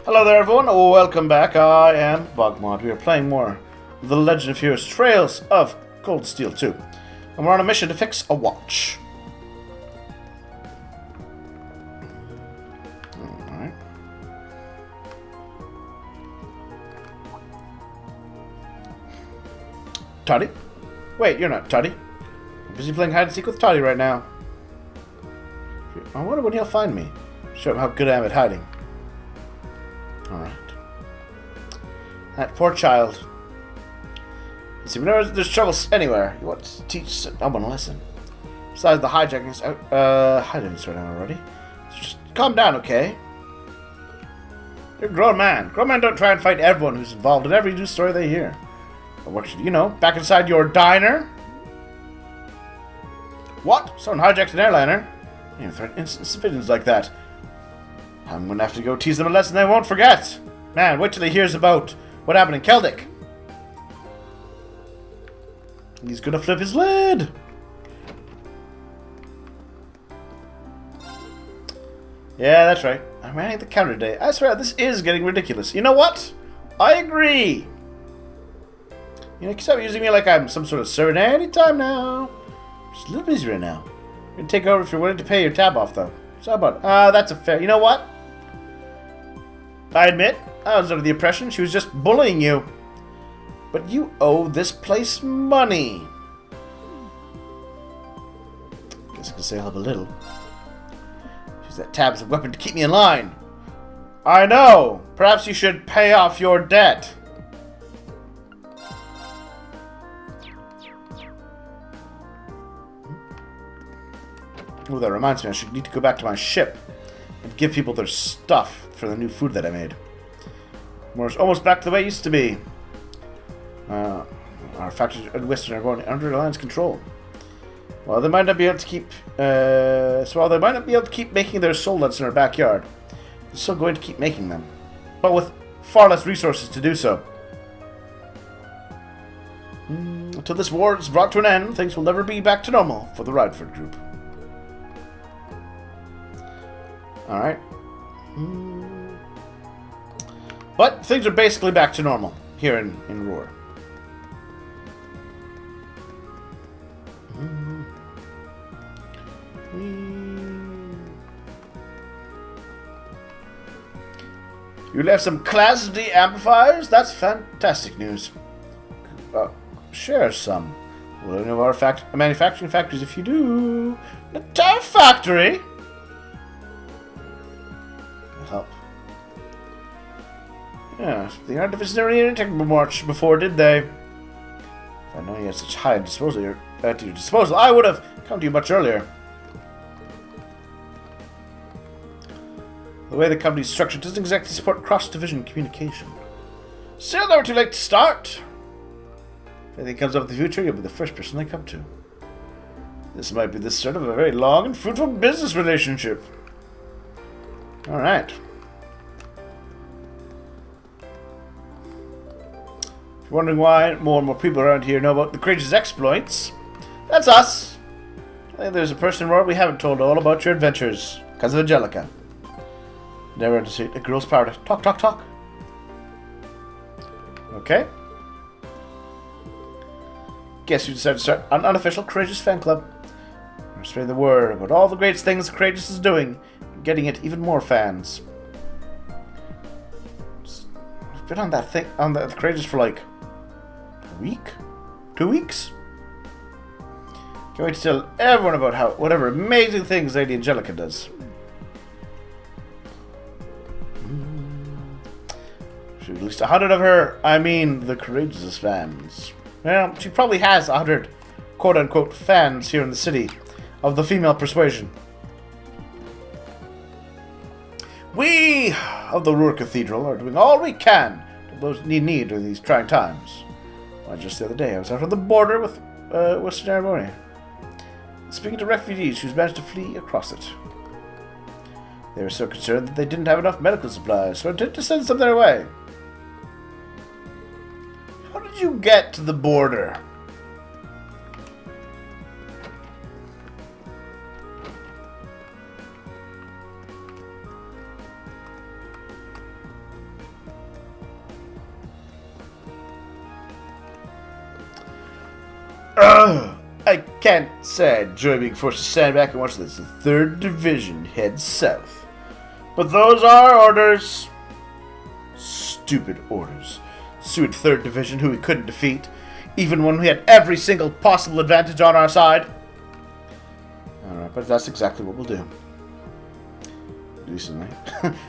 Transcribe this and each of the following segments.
Hello there everyone, welcome back. I am BogMod. We are playing more The Legend of Heroes Trails of Cold Steel 2. And we're on a mission to fix a watch. Alright. Toddy? Wait, you're not Toddy. I'm busy playing hide and seek with Toddy right now. I wonder when he'll find me. Show him how good I am at hiding. Alright. That poor child. You see, whenever there's trouble anywhere, you want to teach someone a lesson. Besides, the hijacking is out. Hiding right now already. So just calm down, okay? You're a grown man. Grown men don't try and fight everyone who's involved in every news story they hear. But what should you know? Back inside your diner? What? Someone hijacked an airliner? You know, threaten innocent civilians like that. I'm gonna have to go teach them a lesson they won't forget. Man, wait till he hears about what happened in Keldic. He's gonna flip his lid. Yeah, that's right. I'm running the counter today. I swear, this is getting ridiculous. You know what? I agree. You know, stop using me like I'm some sort of servant anytime now. Just a little busy right now. I'm gonna take over if you're willing to pay your tab off, though. So how about? That's a fair. You know what? I admit, I was under the impression she was just bullying you. But you owe this place money. Guess I can say help a little. Use that tab as a weapon to keep me in line. I know. Perhaps you should pay off your debt. Oh, that reminds me, I should need to go back to my ship and give people their stuff for the new food that I made. We're almost back to the way it used to be. Our factories in Western are going under Alliance control. While they might not be able to keep, making their soul nuts in our backyard, they're still going to keep making them, but with far less resources to do so. Until this war is brought to an end, things will never be back to normal for the Rydford group. Alright. But things are basically back to normal here in Roar. You left some Class D amplifiers? That's fantastic news. Share some. We'll know our manufacturing factories if you do. The entire factory? Help. Yeah, the artificers never needed to take much before, did they? If I know you had such high disposal at your disposal, I would have come to you much earlier. The way the company's structured doesn't exactly support cross-division communication. Still never too late to start. If anything comes up in the future, you'll be the first person they come to. This might be the start of a very long and fruitful business relationship. Alright. If you're wondering why more and more people around here know about the Courageous exploits, that's us. I think there's a person in Roar we haven't told all about your adventures, because of Angelica. Never underestimate a girl's power to talk. Okay. Guess you decided to start an unofficial Courageous fan club. We're spreading the word about all the great things Courageous is doing, and getting it even more fans. I've been on that thing, on the Courageous for like a week? 2 weeks? Can't wait to tell everyone about whatever amazing things Lady Angelica does. At least 100 of her, I mean the Courageous fans. Well, she probably has 100 quote-unquote fans here in the city of the female persuasion. We of the Roar Cathedral are doing all we can to those in need during these trying times. Why, just the other day I was out on the border with Western Arizona, speaking to refugees who's managed to flee across it. They were so concerned that they didn't have enough medical supplies, so I intended to send some their way. How did you get to the border? I can't say I enjoy being forced to stand back and watch this. The 3rd Division head south. But those are orders. Stupid orders. Stupid 3rd Division who we couldn't defeat, even when we had every single possible advantage on our side. Alright, but that's exactly what we'll do. Recently.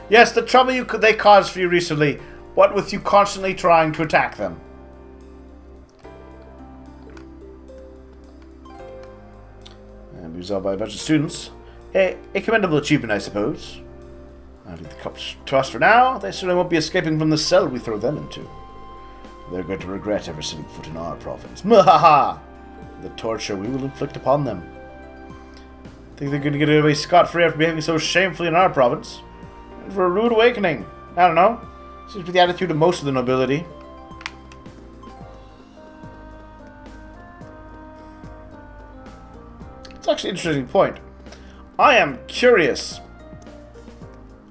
Yes, the trouble they caused for you recently. What with you constantly trying to attack them. And be resolved by a bunch of students. A commendable achievement, I suppose. I'll leave the cups to us for now. They certainly won't be escaping from the cell we throw them into. They're going to regret ever setting foot in our province. Mwahaha! The torture we will inflict upon them. Think they're going to get away scot-free after behaving so shamefully in our province? And for a rude awakening. I don't know. Seems to be the attitude of most of the nobility. It's actually an interesting point. I am curious.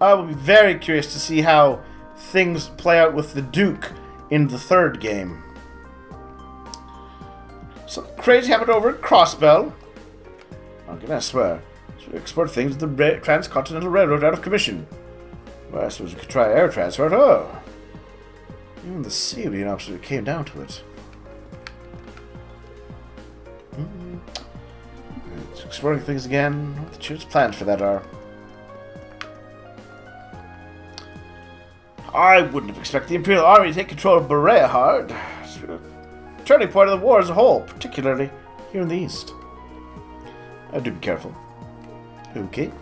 I will be very curious to see how things play out with the Duke in the 3rd game. Something crazy happened over at Crossbell. I'm gonna swear. So we export things with the Transcontinental Railroad out of commission. Well, I suppose we could try air transport. Oh! Even the sea would be an option if it came down to it. Exploring things again. What the church's plans for that are. I wouldn't have expected the Imperial Army to take control of Berea-Hard. It's a turning point of the war as a whole, particularly here in the east. I do be careful. Okay.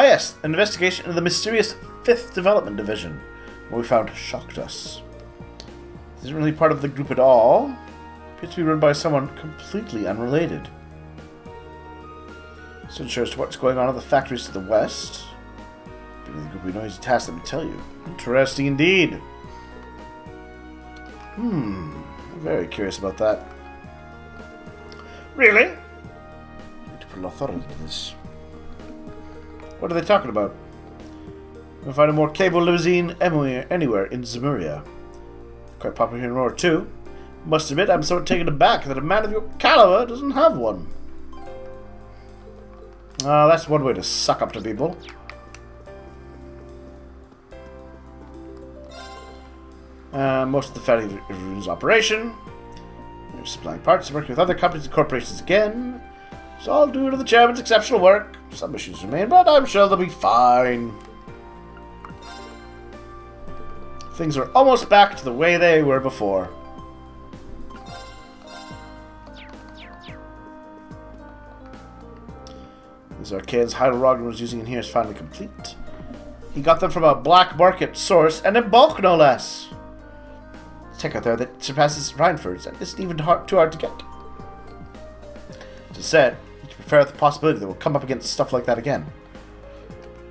Yes, an investigation into the mysterious 5th Development Division, what we found shocked us. This isn't really part of the group at all. Appears to be run by someone completely unrelated. So unsure as to what's going on in the factories to the west. But the group we know he's tasked them to tell you. Interesting indeed. I'm very curious about that. Really? I need to put a lot of thought into this. What are they talking about? We'll find a more capable limousine anywhere in Zemuria. Quite popular here in Aurora too. Must admit, I'm somewhat taken aback that a man of your caliber doesn't have one. That's one way to suck up to people. Most of the factory is operation. They're supplying parts, working with other companies and corporations again. It's all due to the chairman's exceptional work. Some issues remain, but I'm sure they'll be fine. Things are almost back to the way they were before. These arcades Heidelroggen was using in here is finally complete. He got them from a black market source, and in bulk, no less. Tech out there that surpasses Rhineford's and isn't even too hard to get. As I said, you can prepare for the possibility that we'll come up against stuff like that again.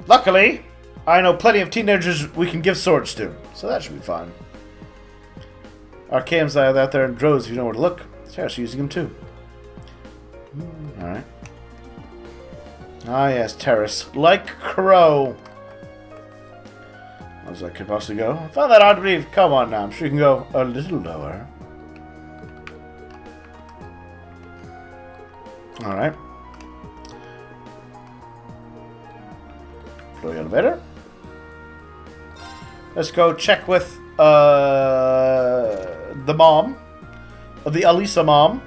Luckily, I know plenty of teenagers we can give swords to, so that should be fine. Archaeans are out there in droves if you know where to look. Sarah's using them too. Alright. Ah yes, terrace. Like Crow. As I could possibly go. I found that hard to believe. Come on now, I'm sure you can go a little lower. Alright. Deploy elevator. Let's go check with the mom. The Alisa mom.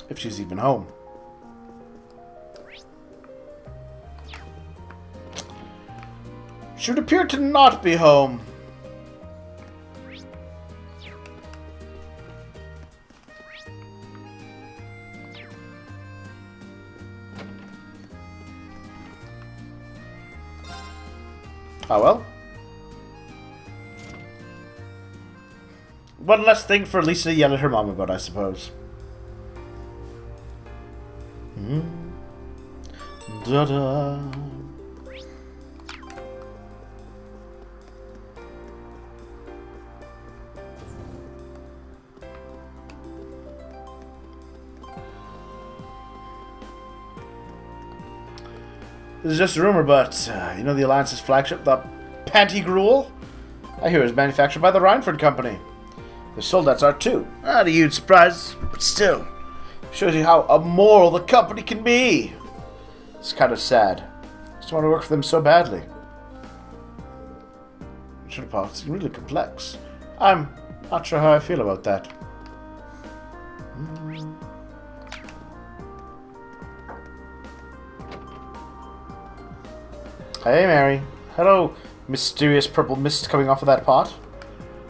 If she's even home. She would appear to not be home. Oh well. One less thing for Alisa to yell at her mom about, I suppose. Da-da. This is just a rumor, but you know the Alliance's flagship, the Panty Gruel? I hear it's manufactured by the Reinford Company. The soldats are too. Not a huge surprise, but still. Shows you how immoral the company can be. It's kind of sad. I just want to work for them so badly. It's really complex. I'm not sure how I feel about that. Hey, Mary. Hello, mysterious purple mist coming off of that pot.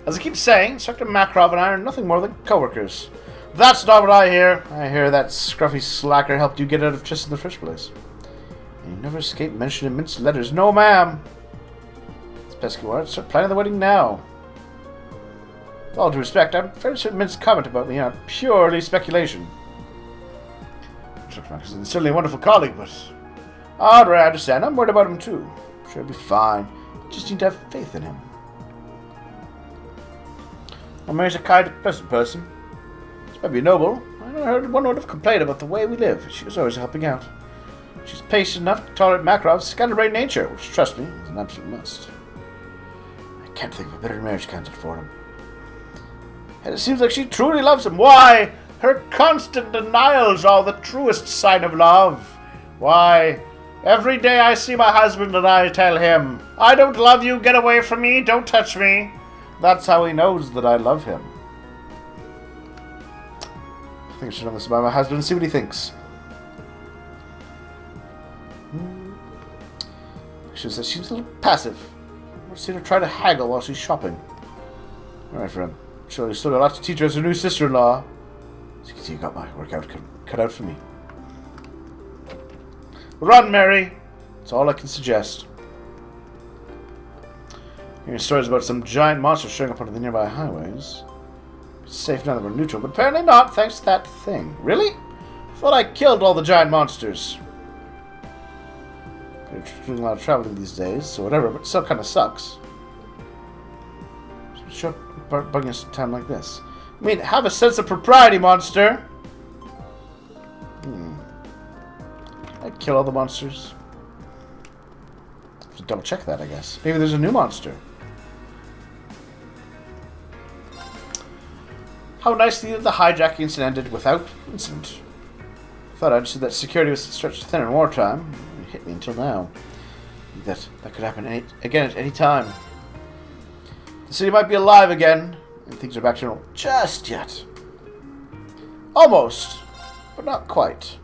As I keep saying, Instructor Makarov and I are nothing more than co-workers. That's not what I hear. I hear that scruffy slacker helped you get out of Chist in the first place. And you never escape mention in Mint's letters. No, ma'am. It's pesky word. Start planning the wedding now. With all due respect, I'm fairly certain Mint's comment about me are purely speculation. Instructor Makarov is certainly a wonderful colleague, but... I understand. I'm worried about him too. I'm sure he'll be fine. Just need to have faith in him. Mary's a kind, pleasant person. She might be noble. I never heard one word of complaint about the way we live. She was always helping out. She's patient enough to tolerate Makarov's scatterbrained nature, which, trust me, is an absolute must. I can't think of a better marriage candidate for him. And it seems like she truly loves him. Why? Her constant denials are the truest sign of love. Why? Every day I see my husband and I tell him, I don't love you, get away from me, don't touch me. That's how he knows that I love him. I think I should know this about my husband and see what he thinks. She says she's a little passive. I've seen her try to haggle while she's shopping. Alright, friend. Surely still got a lot to teach her as her new sister-in-law. As you can see, you got my work cut out for me. Run, Mary! That's all I can suggest. Hearing stories about some giant monsters showing up on the nearby highways. It's safe now that we're neutral, but apparently not, thanks to that thing. Really? I thought I killed all the giant monsters. They're doing a lot of traveling these days, so whatever, but it still kind of sucks. Shut up bugging us at a time like this. I mean, have a sense of propriety, monster! I kill all the monsters. Have to double check that, I guess. Maybe there's a new monster. How nicely that the hijacking incident ended without incident. I thought I understood that security was stretched thin in wartime. It hit me until now. That could happen again at any time. The city might be alive again, and things are back to normal. Just yet. Almost, but not quite.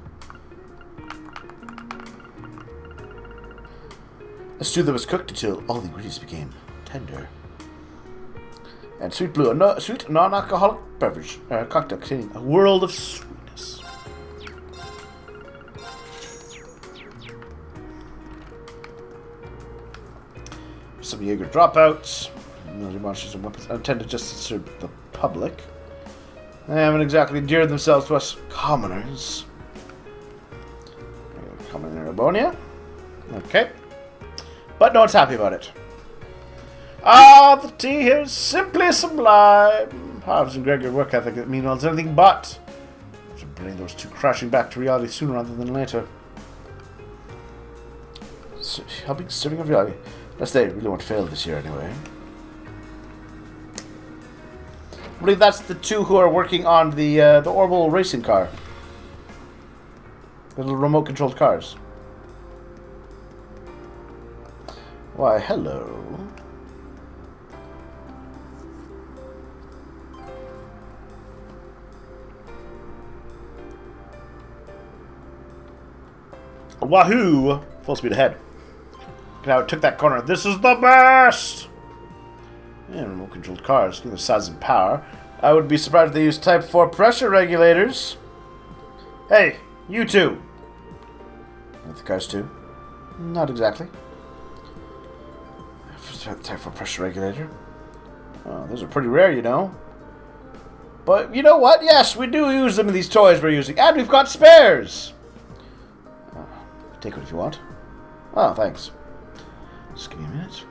A stew that was cooked until all the ingredients became tender. And Sweet Blue, a sweet non-alcoholic beverage, cocktail containing a world of sweetness. Some Jaeger dropouts. Military monsters and weapons intended just to serve the public. They haven't exactly endeared themselves to us commoners. Common Arabonia. Okay. But no one's happy about it. Ah, the tea here is simply sublime. Harv's and Gregor work ethic, meanwhile, is anything but. I have to bring those two crashing back to reality sooner rather than later. So, helping serving of reality. Unless they really won't fail this year anyway. I believe that's the two who are working on the Orbital racing car. The little remote-controlled cars. Why, hello. Wahoo! Full speed ahead. Now it took that corner. This is the best! Yeah, remote-controlled cars. Neither size and power. I would be surprised if they use Type 4 pressure regulators. Hey, you two! Not the cars too. Not exactly. Type 4 pressure regulator. Oh, those are pretty rare, you know. But you know what? Yes, we do use them in these toys we're using. And we've got spares! Take one if you want. Oh, thanks. Just give me a minute.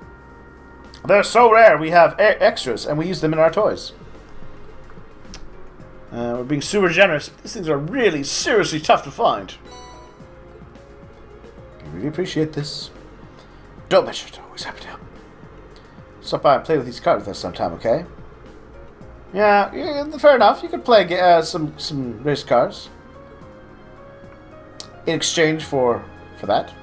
They're so rare, we have extras, and we use them in our toys. We're being super generous. These things are really, seriously tough to find. I really appreciate this. Don't mention it. Always happy to help. Stop by and play with these cards with us sometime, okay? Yeah, fair enough. You could play some race cars. In exchange for that.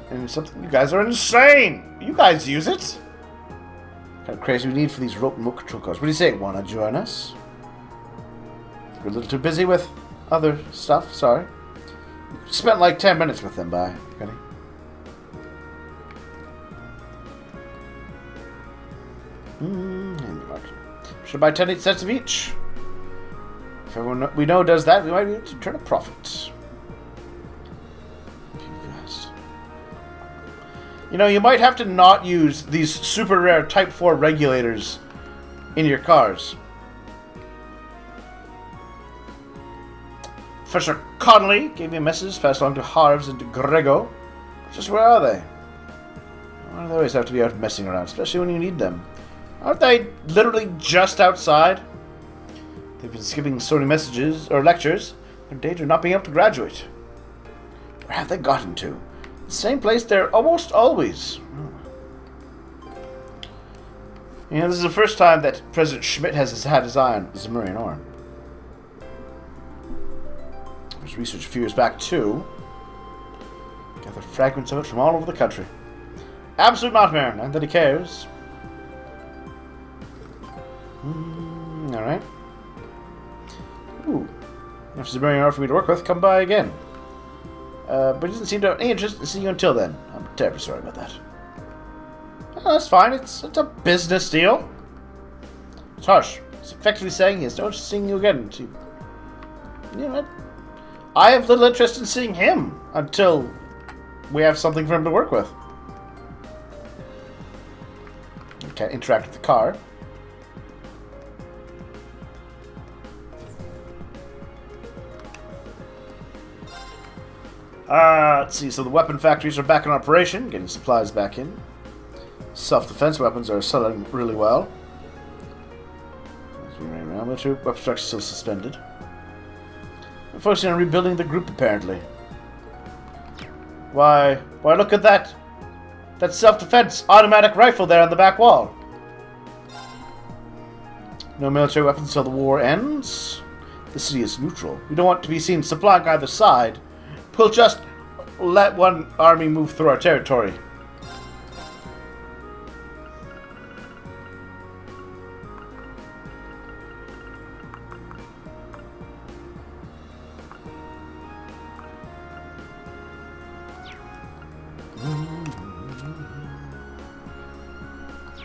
And something. You guys are insane! You guys use it? What kind of crazy we need for these remote control cars. What do you say? Want to join us? We're a little too busy with other stuff. Sorry. Spent like 10 minutes with them by Kenny. Should buy 10 cents of each. If everyone we know does that, we might be able to turn a profit. You know, you might have to not use these super rare Type 4 regulators in your cars. Professor Connolly gave me a message passed along to Harves and to Grego. Just where are they? Why do they always have to be out messing around, especially when you need them? Aren't they literally just outside? They've been skipping so many messages or lectures. They're in danger of not being able to graduate. Where have they gotten to? The same place they're almost always. You know, this is the first time that President Schmidt has had his eye on Zemurian ore. There's research a few years back too. Gathered fragments of it from all over the country. Absolute nightmare, not that he cares. Alright. Ooh. If Zemurian ore for me to work with, come by again. But he doesn't seem to have any interest in seeing you until then. I'm terribly sorry about that. Oh, that's fine. It's a business deal. It's harsh. It's effectively saying he has no interest in seeing you again. You know what? I have little interest in seeing him until we have something for him to work with. You can't interact with the car. Let's see, so the weapon factories are back in operation, getting supplies back in. Self-defense weapons are selling really well. Military weapon structure still suspended. I'm focusing on rebuilding the group, apparently. Why look at that! That self-defense automatic rifle there on the back wall. No military weapons until the war ends. The city is neutral. We don't want to be seen supplying either side. We'll just let one army move through our territory.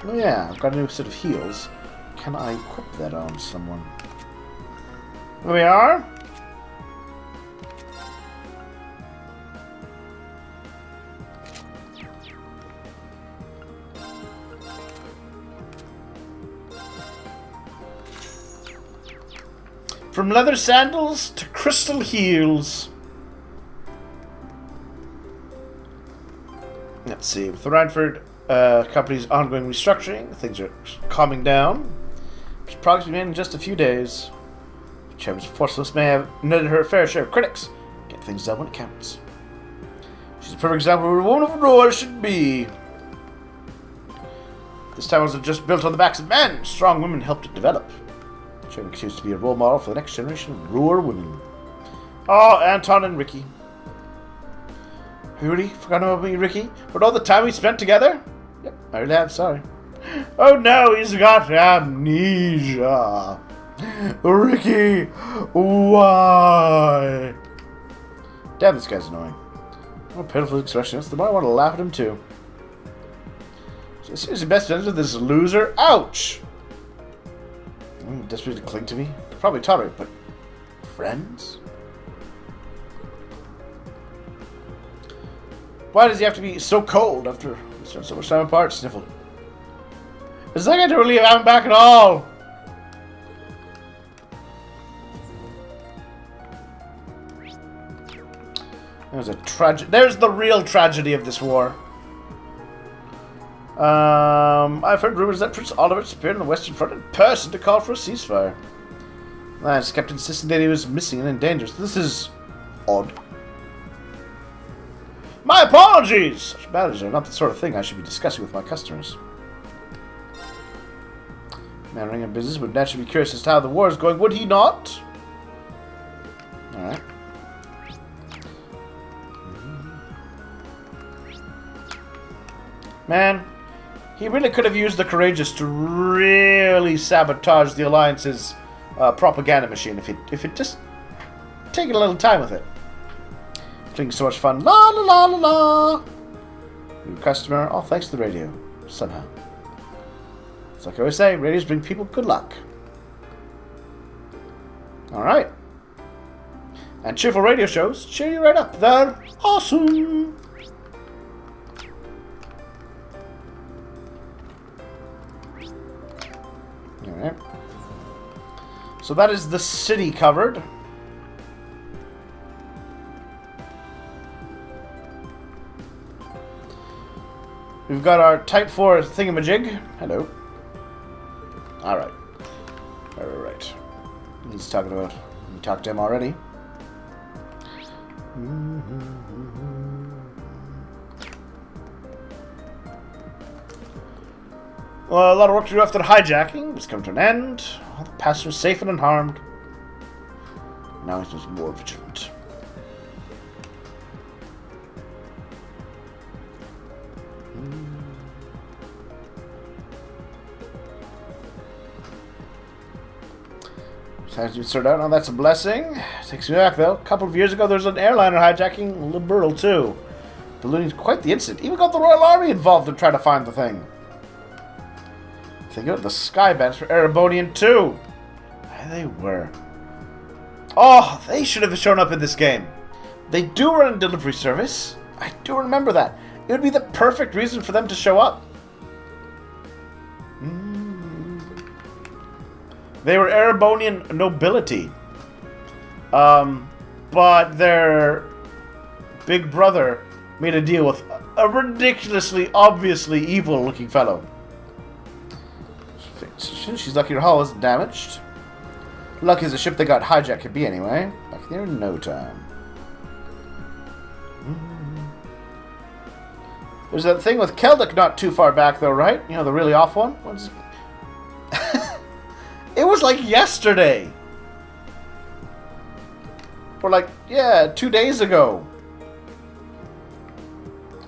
Oh yeah, I've got a new set of heals. Can I equip that on someone? Here we are. From leather sandals to crystal heels. Let's see. With the Ranford company's ongoing restructuring, things are calming down. There's progress been made in just a few days. Chairman's Forceless may have netted her fair share of critics. Get things done when it counts. She's a perfect example of what a woman of war should be. This town wasn't just built on the backs of men. Strong women helped it develop. Chairman continues to be a role model for the next generation of Ruhr women. Oh, Anton and Ricky. Really? Forgotten about me, Ricky? But all the time we spent together? Yep, I really have, sorry. Oh no, he's got amnesia. Ricky, why? Damn, this guy's annoying. What a pitiful expressionist. The more I want to laugh at him too. Is he best friends with this loser? Ouch! Desperate to cling to me? Could probably tolerate, but friends? Why does he have to be so cold after we spent so much time apart? Sniffled. It's like I don't really have him back at all. There's a tragedy. There's the real tragedy of this war. I've heard rumors that Prince Oliver appeared on the Western Front in person to call for a ceasefire. I just kept insisting that he was missing and in danger. So this is odd. My apologies! Such matters are not the sort of thing I should be discussing with my customers. Man running a business would naturally be curious as to how the war is going, would he not? Alright. Man, he really could have used the Courageous to really sabotage the Alliance's propaganda machine if it just taken a little time with it. Being so much fun. La la la la la. New customer. All thanks to the radio. Somehow. It's like I always say, radios bring people good luck. Alright. And cheerful radio shows cheer you right up. They're awesome. Alright. So that is the city covered. We've got our Type 4 thingamajig. Hello. Alright. Alright. He's talking about... We talked to him already. Well, a lot of work to do after the hijacking. It's come to an end. All the passengers safe and unharmed. Now he's just more vigilant. As you sort out, now that's a blessing. Takes me back though. A couple of years ago, there was an airliner hijacking Liberal too. Ballooning quite the incident. Even got the Royal Army involved to try to find the thing. Think of it, the sky bands for Erebonian too. There they were. Oh, they should have shown up in this game. They do run a delivery service. I do remember that. It would be the perfect reason for them to show up. They were Erebonian nobility. But their big brother made a deal with a ridiculously, obviously evil-looking fellow. She's lucky her hull isn't damaged. Lucky as a ship that got hijacked could be anyway. Back there in no time. There's that thing with Keldic not too far back though, right? You know, the really off one? What's... It was like yesterday. Or like, yeah, 2 days ago.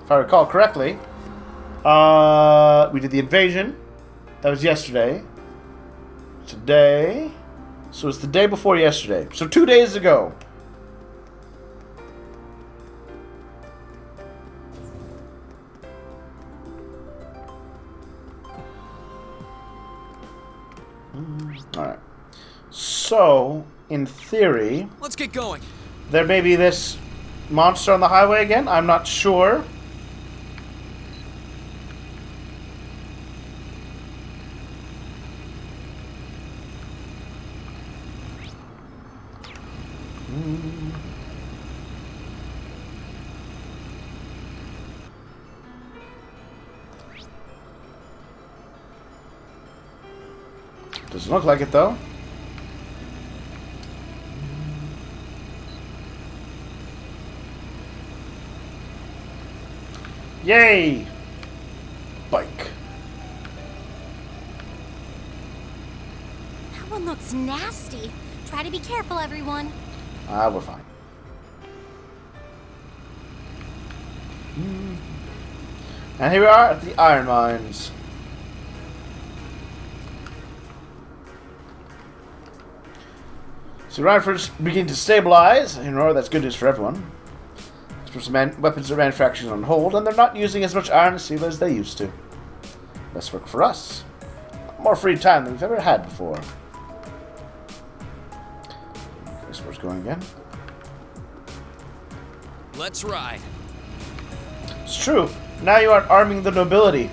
If I recall correctly. We did the invasion. That was yesterday. Today. So it's the day before yesterday. So 2 days ago. Alright. So, in theory... Let's get going. There may be this monster on the highway again. I'm not sure. Doesn't look like it, though. Yay! Bike. That one looks nasty. Try to be careful, everyone. We're fine. And here we are at the iron mines. So Reinford's beginning to stabilize. You know, that's good news for everyone. Some weapons are manufactured on hold, and they're not using as much iron and steel as they used to. Less work for us. More free time than we've ever had before. Guess where it's going again. Let's ride. It's true. Now you aren't arming the nobility.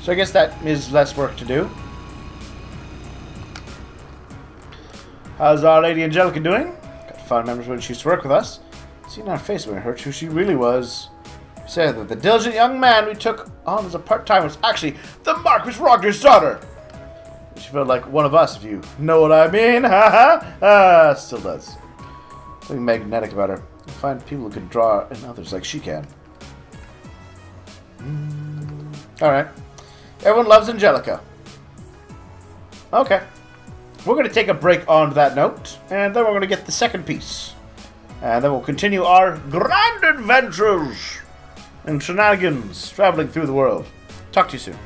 So I guess that is less work to do. How's our Lady Angelica doing? Got fine members when she used to work with us. Seeing our face when it hurt who she really was. She said that the diligent young man we took on as a part-timer was actually the Marcus Rogner's daughter. She felt like one of us, if you know what I mean. Still does. Something magnetic about her. You find people who can draw in others like she can. Alright. Everyone loves Angelica. Okay. We're going to take a break on that note, and then we're going to get the second piece. And then we'll continue our grand adventures and shenanigans traveling through the world. Talk to you soon.